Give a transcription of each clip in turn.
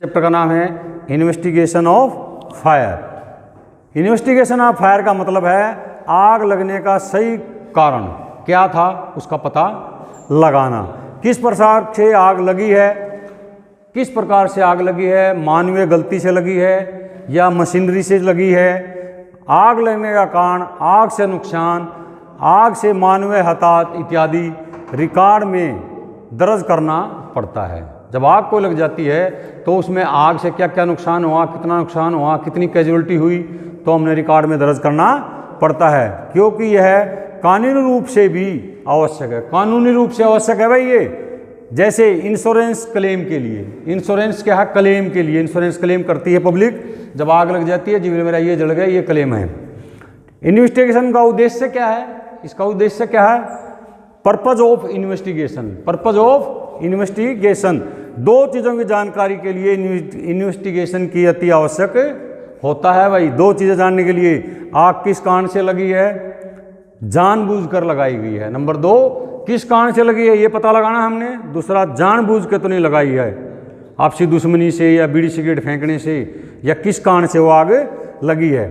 Chapter का नाम है investigation of fire. Investigation of fire का मतलब है आग लगने का सही कारण क्या था उसका पता लगाना। किस प्रकार से आग लगी है, किस प्रकार से आग लगी है, मानवीय गलती से लगी है या मशीनरी से लगी है। आग लगने का कारण, आग से नुकसान, आग से मानवीय हताहत इत्यादि रिकॉर्ड में दर्ज करना पड़ता है। जब आग को लग जाती है तो उसमें आग से क्या क्या नुकसान हुआ, कितना नुकसान हुआ, कितनी कैजुअल्टी हुई, तो हमने रिकॉर्ड में दर्ज करना पड़ता है, क्योंकि यह कानूनी रूप से भी आवश्यक है। कानूनी रूप से आवश्यक है भाई ये। जैसे इंश्योरेंस क्लेम के लिए, इंश्योरेंस क्या है, क्लेम के लिए इंश्योरेंस क्लेम करती है पब्लिक। जब आग लग जाती है, जी मेरा ये जल गया, ये क्लेम है। इन्वेस्टिगेशन का उद्देश्य क्या है, इसका उद्देश्य क्या है, purpose of investigation. Purpose of investigation, दो चीज़ों की जानकारी के लिए इन्वेस्टिगेशन की अति आवश्यक होता है भाई। दो चीज़ें जानने के लिए, आग किस कारण से लगी है, जानबूझकर लगाई गई है। नंबर दो, किस कारण से लगी है ये पता लगाना हमने। दूसरा, जानबूझ के तो नहीं लगाई है, आपसी दुश्मनी से या बीड़ी सिगरेट फेंकने से, या किस कारण से वो आग लगी है।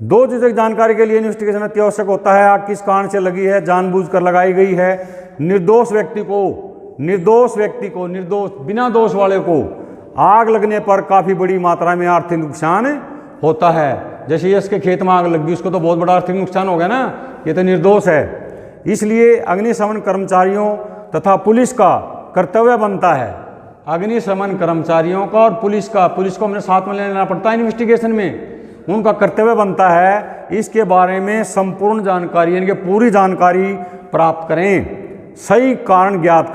दो चीज़ों की जानकारी के लिए इन्वेस्टिगेशन अति आवश्यक होता है। आग किस कारण से लगी है, जानबूझकर लगाई गई है। निर्दोष व्यक्ति को निर्दोष बिना दोष वाले को आग लगने पर काफ़ी बड़ी मात्रा में आर्थिक नुकसान होता है। जैसे यश के खेत में आग लग गई, उसको तो बहुत बड़ा आर्थिक नुकसान हो गया ना, ये तो निर्दोष है। इसलिए अग्निशमन कर्मचारियों तथा पुलिस का कर्तव्य बनता है, अग्निशमन कर्मचारियों का और पुलिस को हमने साथ में लेना पड़ता है इन्वेस्टिगेशन में। उनका कर्तव्य बनता है इसके बारे में संपूर्ण जानकारी, यानी कि पूरी जानकारी प्राप्त करें, सही कारण ज्ञात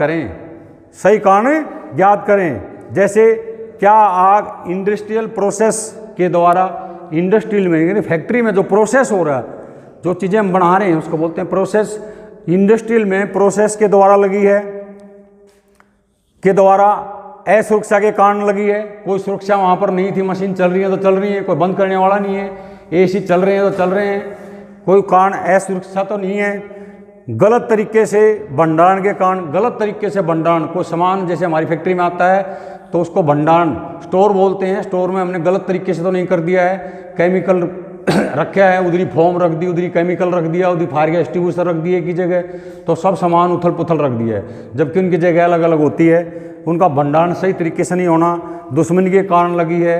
करें। जैसे क्या आग इंडस्ट्रियल प्रोसेस के द्वारा, इंडस्ट्रियल में यानी फैक्ट्री में जो प्रोसेस हो रहा है, जो चीज़ें हम बना रहे हैं उसको बोलते हैं प्रोसेस। इंडस्ट्रियल में प्रोसेस के द्वारा लगी है, के द्वारा असुरक्षा के कारण लगी है। कोई सुरक्षा वहाँ पर नहीं थी, मशीन चल रही है तो चल रही है, कोई बंद करने वाला नहीं है, एसी चल रहे हैं तो चल रहे हैं, कोई कारण असुरक्षा तो नहीं है। गलत तरीके से भंडारण के कारण, गलत तरीके से भंडारण, कोई सामान जैसे हमारी फैक्ट्री में आता है तो उसको भंडारण स्टोर बोलते हैं, स्टोर में हमने गलत तरीके से तो नहीं कर दिया है, केमिकल रखा है, उधरी फॉर्म रख दी, उधरी केमिकल रख दिया, उधरी फायर गैस डिस्ट्रीब्यूटर रख दिए की जगह, तो सब सामान उथल पुथल रख दिया है, जबकि उनकी जगह अलग अलग होती है। उनका भंडारण सही तरीके से नहीं होना दुश्मनी के कारण लगी है।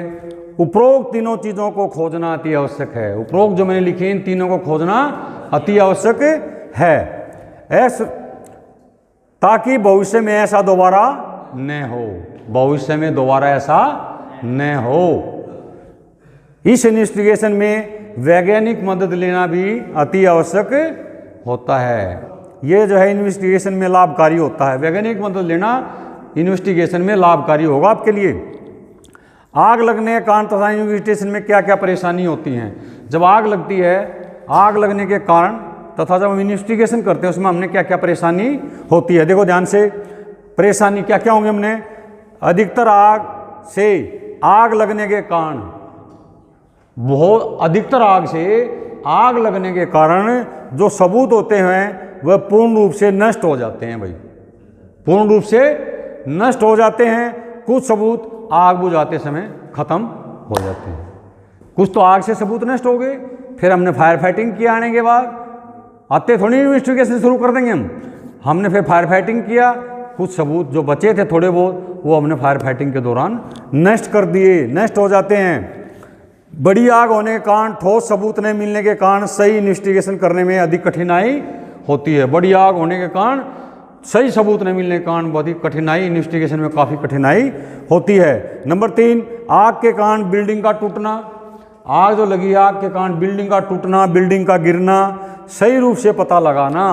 उपरोक्त तीनों चीज़ों को खोजना अति आवश्यक है। उपरोक्त जो मैंने लिखे इन तीनों को खोजना अति आवश्यक है, ताकि भविष्य में ऐसा दोबारा न हो, भविष्य में दोबारा ऐसा न हो। इस इन्वेस्टिगेशन में वैज्ञानिक मदद लेना भी अति आवश्यक होता है। ये जो है इन्वेस्टिगेशन में लाभकारी होता है, वैज्ञानिक मदद लेना इन्वेस्टिगेशन में लाभकारी होगा आपके लिए। आग लगने के कारण तथा इन्वेस्टिगेशन में क्या क्या परेशानी होती हैं। जब आग लगती है, आग लगने के कारण तथा जब हम इन्वेस्टिगेशन करते हैं उसमें हमने क्या क्या परेशानी होती है, देखो ध्यान से। परेशानी क्या क्या होंगे हमने, अधिकतर आग लगने के कारण, अधिकतर आग लगने के कारण जो सबूत होते हैं वह पूर्ण रूप से नष्ट हो जाते हैं भाई, पूर्ण रूप से नष्ट हो जाते हैं। कुछ सबूत आग बुझाते समय खत्म हो जाते हैं, कुछ तो आग से सबूत नष्ट हो गए, फिर हमने फायर फाइटिंग किया, आने के बाद आते थोड़ी इन्वेस्टिगेशन शुरू कर देंगे हमने फिर फायर फाइटिंग किया, कुछ सबूत जो बचे थे थोड़े बहुत वो हमने फायर फाइटिंग के दौरान नष्ट कर दिए, नष्ट हो जाते हैं। बड़ी आग होने के कारण, ठोस सबूत नहीं मिलने के कारण सही इन्वेस्टिगेशन करने में अधिक कठिनाई होती है। बड़ी आग होने के कारण, सही सबूत नहीं मिलने के कारण बहुत ही कठिनाई, इन्वेस्टिगेशन में काफ़ी कठिनाई होती है। नंबर 3, आग के कारण बिल्डिंग का टूटना। आग जो लगी, आग के कारण बिल्डिंग का टूटना, बिल्डिंग का गिरना, सही रूप से पता लगाना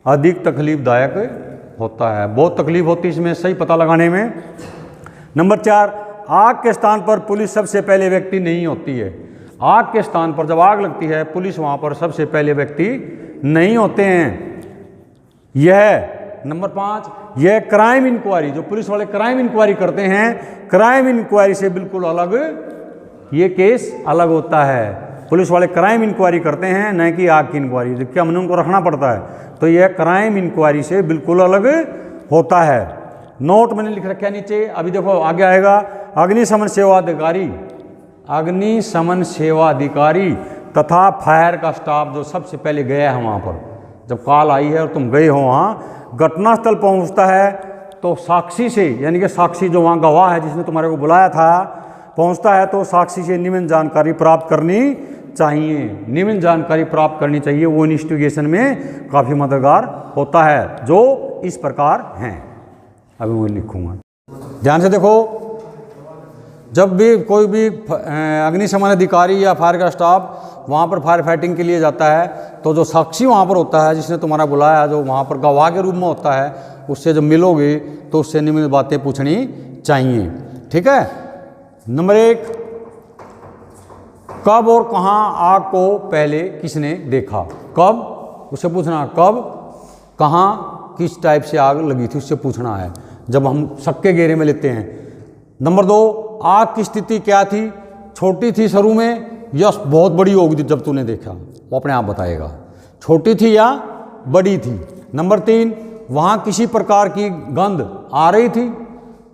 अधिक तकलीफदायक होता है, बहुत तकलीफ होती है इसमें सही पता लगाने में। नंबर 4, आग के स्थान पर पुलिस सबसे पहले व्यक्ति नहीं होती है। आग के स्थान पर जब आग लगती है, पुलिस वहाँ पर सबसे पहले व्यक्ति नहीं होते हैं। यह नंबर 5, यह क्राइम इंक्वायरी, जो पुलिस वाले क्राइम इंक्वायरी करते हैं, क्राइम इंक्वायरी से बिल्कुल अलग ये केस अलग होता है। पुलिस वाले क्राइम इंक्वायरी करते हैं, न कि आग की इंक्वायरी, जबकि हमने उनको रखना पड़ता है, तो यह क्राइम इंक्वायरी से बिल्कुल अलग होता है। नोट मैंने लिख रखा है नीचे, अभी देखो आगे आएगा। अग्निशमन सेवा अधिकारी, अग्निशमन सेवा अधिकारी तथा फायर का स्टाफ जो सबसे पहले गया है वहाँ पर, जब कॉल आई है और तुम गए हो वहाँ, घटनास्थल पहुँचता है तो साक्षी से, यानी कि साक्षी जो वहाँ गवाह है जिसने तुम्हारे को बुलाया था, पहुँचता है तो साक्षी से निम्न जानकारी प्राप्त करनी चाहिए, निम्न जानकारी प्राप्त करनी चाहिए। वो इन्वेस्टिगेशन में काफ़ी मददगार होता है, जो इस प्रकार हैं। अभी मैं लिखूँगा, ध्यान से देखो। जब भी कोई भी अग्निशमन अधिकारी या फायर का स्टाफ वहाँ पर फायर फाइटिंग के लिए जाता है, तो जो साक्षी वहाँ पर होता है जिसने तुम्हारा बुलाया, जो वहाँ पर गवाह के रूप में होता है, उससे जब मिलोगे तो उससे निम्न बातें पूछनी चाहिए। ठीक है। नंबर 1, कब और कहाँ आग को पहले किसने देखा? कब, उससे पूछना कब, कहाँ, किस टाइप से आग लगी थी, उससे पूछना है, जब हम शक के घेरे में लेते हैं। नंबर 2, आग की स्थिति क्या थी, छोटी थी शुरू में या बहुत बड़ी होगी थी जब तूने देखा, वो अपने आप बताएगा, छोटी थी या बड़ी थी। नंबर 3, वहाँ किसी प्रकार की गंध आ रही थी,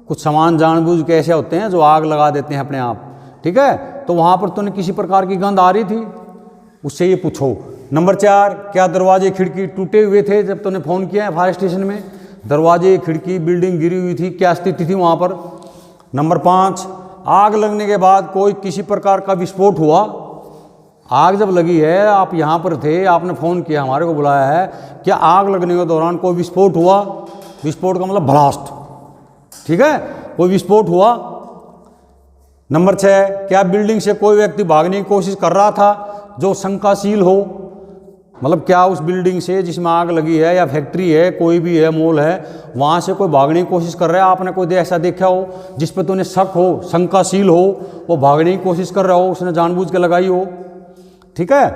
कुछ सामान जानबूझ के ऐसे होते हैं जो आग लगा देते हैं अपने आप, ठीक है, तो वहाँ पर तूने किसी प्रकार की गंध आ रही थी, उससे ये पूछो। नंबर 4, क्या दरवाजे खिड़की टूटे हुए थे जब तूने फ़ोन किया है फायर स्टेशन में, दरवाजे खिड़की बिल्डिंग गिरी हुई थी, क्या स्थिति थी वहाँ पर। नंबर 5, आग लगने के बाद कोई किसी प्रकार का विस्फोट हुआ, आग जब लगी है आप यहाँ पर थे, आपने फ़ोन किया, हमारे को बुलाया है, क्या आग लगने के दौरान कोई विस्फोट हुआ, विस्फोट का मतलब ब्लास्ट, ठीक है, कोई विस्फोट हुआ। नंबर 6, क्या बिल्डिंग से कोई व्यक्ति भागने की कोशिश कर रहा था जो शंकाशील हो, मतलब क्या उस बिल्डिंग से जिसमें आग लगी है या फैक्ट्री है, कोई भी है, मॉल है, वहाँ से कोई भागने की कोशिश कर रहा है, आपने कोई ऐसा देखा हो जिस पर तूने शक हो, शंकाशील हो, वो भागने की कोशिश कर रहा हो, उसने जानबूझ के लगाई हो, ठीक है।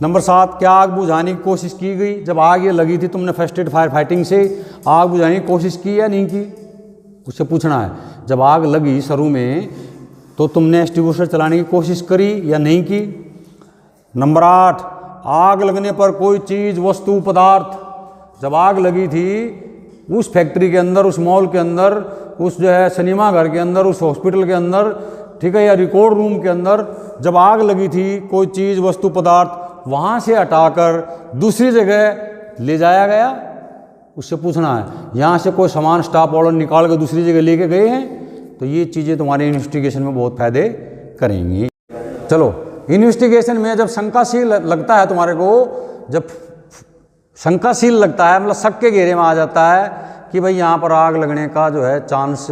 नंबर 7, क्या आग बुझाने की कोशिश की गई, जब आग ये लगी थी तुमने फर्स्ट एड फायर फाइटिंग से आग बुझाने की कोशिश की या नहीं की, उससे पूछना है। जब आग लगी शुरू में तो तुमने एक्सटिंग्विशर चलाने की कोशिश करी या नहीं की। नंबर 8, आग लगने पर कोई चीज़, वस्तु, पदार्थ, जब आग लगी थी उस फैक्ट्री के अंदर, उस मॉल के अंदर, उस जो है सिनेमा घर के अंदर, उस हॉस्पिटल के अंदर, ठीक है, या रिकॉर्ड रूम के अंदर जब आग लगी थी, कोई चीज़, वस्तु, पदार्थ वहाँ से हटाकर दूसरी जगह ले जाया गया, उससे पूछना है। यहाँ से कोई सामान स्टाफ ऑर्डर निकाल कर दूसरी जगह लेके गए हैं, तो ये चीज़ें तुम्हारे इन्वेस्टिगेशन में बहुत फायदे करेंगी। चलो, इन्वेस्टिगेशन में जब शंकाशील लगता है तुम्हारे को, जब शंकाशील लगता है मतलब शक के घेरे में आ जाता है कि भाई यहाँ पर आग लगने का जो है चांस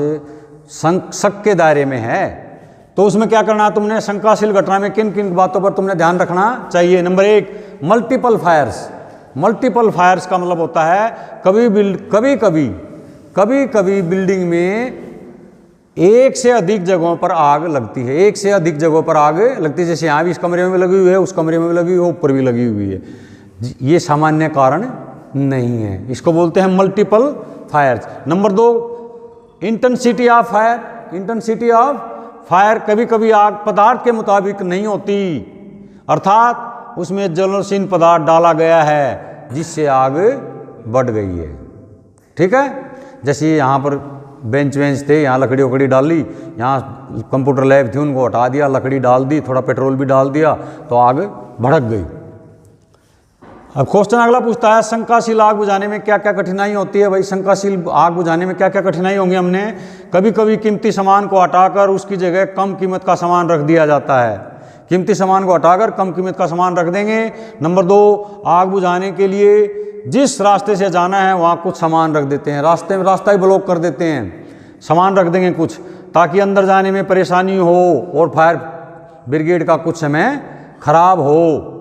शक के दायरे में है, तो उसमें क्या करना है तुमने, शंकाशील घटना में किन किन बातों पर तुमने ध्यान रखना चाहिए। Number 1, multiple fires. Multiple fires का मतलब होता है कभी कभी बिल्डिंग में एक से अधिक जगहों पर आग लगती है, एक से अधिक जगहों पर आग लगती है, जैसे यहाँ भी इस कमरे में लगी हुई है, उस कमरे में भी लगी हुई है, ऊपर भी लगी हुई है। ये सामान्य कारण नहीं है, इसको बोलते हैं multiple fires. Number 2, intensity of fire. Intensity of fire, कभी कभी आग पदार्थ के मुताबिक नहीं होती, अर्थात उसमें ज्वलनशील पदार्थ डाला गया है जिससे आग बढ़ गई है, ठीक है। जैसे यहाँ पर बेंच थे, यहाँ लकड़ी वकड़ी डाल ली, यहाँ कंप्यूटर लैब थी उनको हटा दिया, लकड़ी डाल दी, थोड़ा पेट्रोल भी डाल दिया, तो आग भड़क गई। अब क्वेश्चन अगला पूछता है, शंकाशील आग बुझाने में क्या क्या कठिनाई होती है। भाई शंकाशील आग बुझाने में क्या क्या कठिनाई होंगी, हमने कभी कभी कीमती सामान को हटाकर उसकी जगह कम कीमत का सामान रख दिया जाता है, कीमती सामान को हटाकर कम कीमत का सामान रख देंगे। नंबर 2, आग बुझाने के लिए जिस रास्ते से जाना है वहाँ कुछ सामान रख देते हैं, रास्ते में रास्ता ही ब्लॉक कर देते हैं, सामान रख देंगे कुछ, ताकि अंदर जाने में परेशानी हो और फायर ब्रिगेड का कुछ समय खराब हो।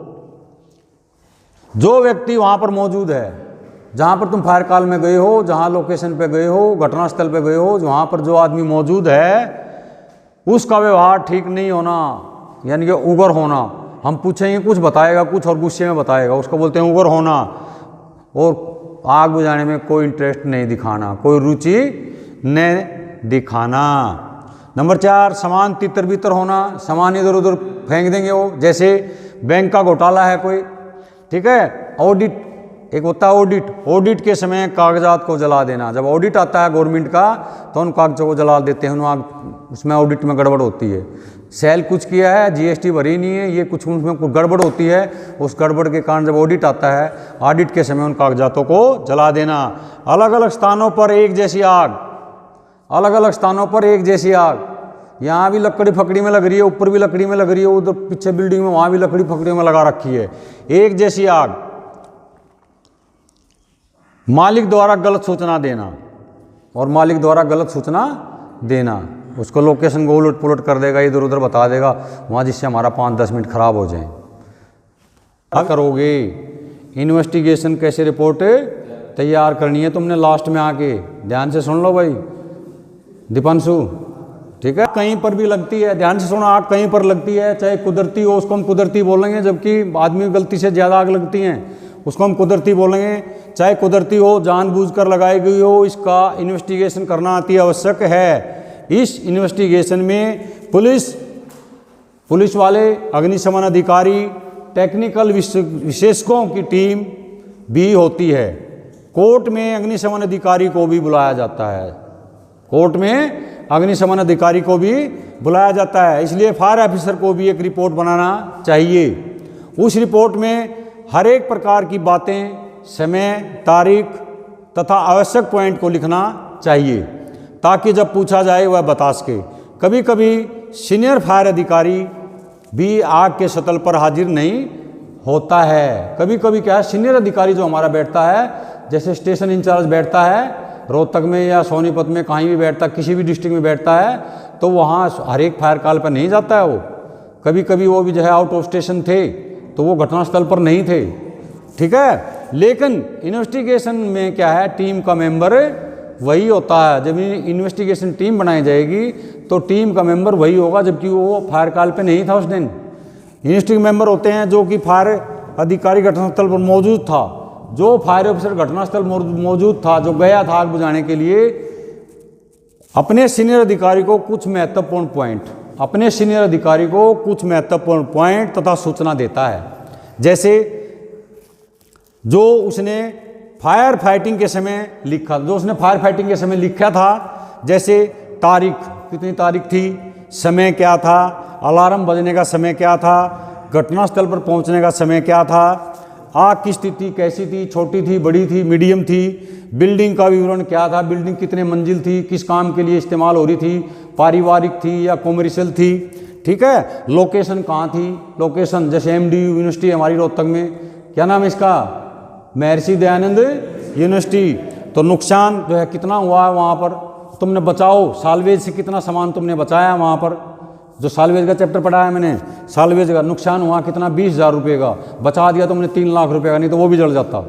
जो व्यक्ति वहाँ पर मौजूद है, जहाँ पर तुम फायर कॉल में गए हो, जहाँ लोकेशन पे गए हो, घटनास्थल पे गए हो, वहाँ पर जो आदमी मौजूद है उसका व्यवहार ठीक नहीं होना, यानी कि उग्र होना। हम पूछेंगे कुछ बताएगा कुछ और गुस्से में बताएगा, उसको बोलते हैं उग्र होना। और आग बुझाने में कोई इंटरेस्ट नहीं दिखाना, कोई रुचि नहीं दिखाना। नंबर 4, सामान तितर बितर होना, सामान इधर उधर फेंक देंगे वो, जैसे बैंक का घोटाला है कोई, ठीक है, ऑडिट एक होता है ऑडिट। ऑडिट के समय कागजात को जला देना। जब ऑडिट आता है गवर्नमेंट का तो उन कागजों को जला देते हैं, उसमें ऑडिट में गड़बड़ होती है। सेल कुछ किया है, जीएसटी भरी नहीं है, ये कुछ उसमें कुछ गड़बड़ होती है, उस गड़बड़ के कारण जब ऑडिट आता है, ऑडिट के समय उन कागजातों को जला देना। अलग अलग स्थानों पर एक जैसी आग, अलग अलग स्थानों पर एक जैसी आग, यहाँ भी लकड़ी फकड़ी में लग रही है, ऊपर भी लकड़ी में लग रही है, उधर पीछे बिल्डिंग में वहाँ भी लकड़ी फकड़ी में लगा रखी है, एक जैसी आग। मालिक द्वारा गलत सूचना देना, और मालिक द्वारा गलत सूचना देना, उसको लोकेशन को उलट पुलट कर देगा, इधर उधर बता देगा वहाँ, जिससे हमारा 5-10 मिनट खराब हो जाए। क्या करोगे? इन्वेस्टिगेशन कैसे रिपोर्ट तैयार करनी है तुमने लास्ट में आके, ध्यान से सुन लो भाई दीपांशु, ठीक है? कहीं पर भी लगती है, ध्यान से सुनो, आग कहीं पर लगती है, चाहे कुदरती हो उसको हम कुदरती बोलेंगे, जबकि आदमी गलती से ज़्यादा आग लगती हैं उसको हम कुदरती बोलेंगे। चाहे कुदरती हो, जानबूझकर लगाई गई हो, इसका इन्वेस्टिगेशन करना अति आवश्यक है। इस इन्वेस्टिगेशन में पुलिस वाले, अग्निशमन अधिकारी, टेक्निकल विशेषज्ञों की टीम भी होती है। कोर्ट में अग्निशमन अधिकारी को भी बुलाया जाता है, कोर्ट में अग्निशमन अधिकारी को भी बुलाया जाता है। इसलिए फायर ऑफिसर को भी एक रिपोर्ट बनाना चाहिए। उस रिपोर्ट में हर एक प्रकार की बातें, समय, तारीख तथा आवश्यक पॉइंट को लिखना चाहिए, ताकि जब पूछा जाए वह बता सके। कभी कभी सीनियर फायर अधिकारी भी आग के सतह पर हाजिर नहीं होता है। कभी कभी क्या है, सीनियर अधिकारी जो हमारा बैठता है, जैसे स्टेशन इंचार्ज बैठता है रोहतक में या सोनीपत में, कहीं भी बैठता, किसी भी डिस्ट्रिक्ट में बैठता है, तो वहाँ हर एक फायर कॉल पर नहीं जाता है वो। कभी कभी वो भी जो है आउट ऑफ स्टेशन थे तो वो घटनास्थल पर नहीं थे, ठीक है? लेकिन इन्वेस्टिगेशन में क्या है, टीम का मेंबर वही होता है। जब इन्वेस्टिगेशन टीम बनाई जाएगी तो टीम का मेंबर वही होगा, जबकि वो फायर कॉल पे नहीं था उस दिन। इन्वेस्टिगेशन मेंबर होते हैं जो कि फायर अधिकारी घटनास्थल पर मौजूद था, जो फायर ऑफिसर घटनास्थल मौजूद था, जो गया था आग बुझाने के लिए, अपने सीनियर अधिकारी को कुछ महत्वपूर्ण पॉइंट तथा सूचना देता है। जैसे जो उसने फायर फाइटिंग के समय लिखा था, जैसे तारीख, कितनी तारीख थी, समय क्या था, अलार्म बजने का समय क्या था, घटनास्थल पर पहुंचने का समय क्या था, आग की स्थिति कैसी थी, छोटी थी, बड़ी थी, मीडियम थी, बिल्डिंग का विवरण क्या था, बिल्डिंग कितने मंजिल थी, किस काम के लिए इस्तेमाल हो रही थी, पारिवारिक थी या कॉमर्शियल थी, ठीक है? लोकेशन कहाँ थी, लोकेशन जैसे एमडीयू यूनिवर्सिटी हमारी रोहतक में, क्या नाम है इसका, महर्षि दयानंद यूनिवर्सिटी, तो नुकसान जो है कितना हुआ है वहाँ पर, तुमने बचाओ, सालवेज से कितना सामान तुमने बचाया वहाँ पर, जो सालवेज का चैप्टर पढ़ा है मैंने, सालवेज का नुकसान हुआ कितना, 20,000 रुपये का, बचा दिया तुमने 3 लाख रुपये का, नहीं तो वो भी जल जाता।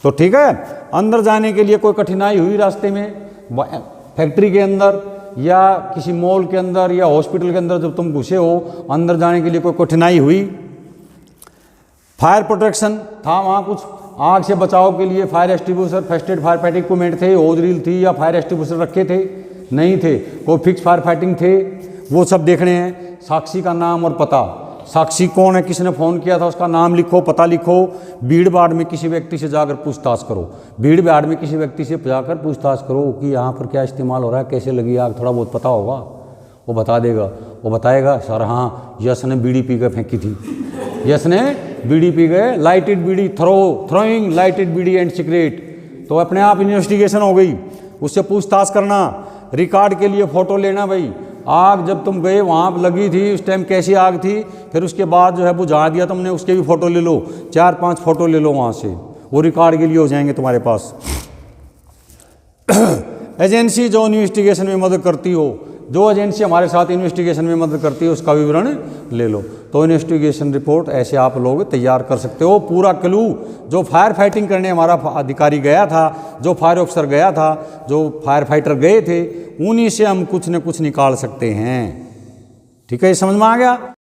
तो ठीक है, अंदर जाने के लिए कोई कठिनाई हुई रास्ते में, फैक्ट्री के अंदर या किसी मॉल के अंदर या हॉस्पिटल के अंदर जब तुम घुसे हो, अंदर जाने के लिए कोई कठिनाई हुई, फायर प्रोटेक्शन था वहाँ, कुछ आग से बचाव के लिए fire extinguisher, first aid fire fighting equipment थे, होज रील थी या फायर एक्सटिंग्विशर रखे थे, नहीं थे, कोई फिक्स फायर फाइटिंग थे, वो सब देखने हैं। साक्षी का नाम और पता, साक्षी कौन है, किसने फ़ोन किया था, उसका नाम लिखो, पता लिखो। भीड़ भाड़ में किसी व्यक्ति से जाकर पूछताछ करो, भीड़ भाड़ में किसी व्यक्ति से जाकर पूछताछ करो कि यहाँ पर क्या इस्तेमाल हो रहा है, कैसे लगी आग, थोड़ा बहुत पता होगा, वो बता देगा, वो बताएगा सर हाँ यश ने बीड़ी पी कर फेंकी थी, यश ने बीड़ी पी गए, lighted bidi, throwing lighted bidi and cigarette, तो अपने आप इन्वेस्टिगेशन हो गई। उससे पूछताछ करना, रिकॉर्ड के लिए फ़ोटो लेना, भाई आग जब तुम गए वहाँ लगी थी, उस टाइम कैसी आग थी, फिर उसके बाद जो है बुझा दिया तुमने, उसके भी फ़ोटो ले लो, 4-5 फ़ोटो ले लो वहाँ से, वो रिकॉर्ड के लिए हो जाएंगे तुम्हारे पास। एजेंसी जो इन्वेस्टिगेशन में मदद करती हो, जो एजेंसी हमारे साथ इन्वेस्टिगेशन में मदद करती है उसका विवरण ले लो। तो इन्वेस्टिगेशन रिपोर्ट ऐसे आप लोग तैयार कर सकते हो। पूरा क्लू जो फायर फाइटिंग करने हमारा अधिकारी गया था, जो फायर ऑफिसर गया था, जो फायर फाइटर गए थे, उन्हीं से हम कुछ न कुछ निकाल सकते हैं। ठीक है, ये समझ में आ गया।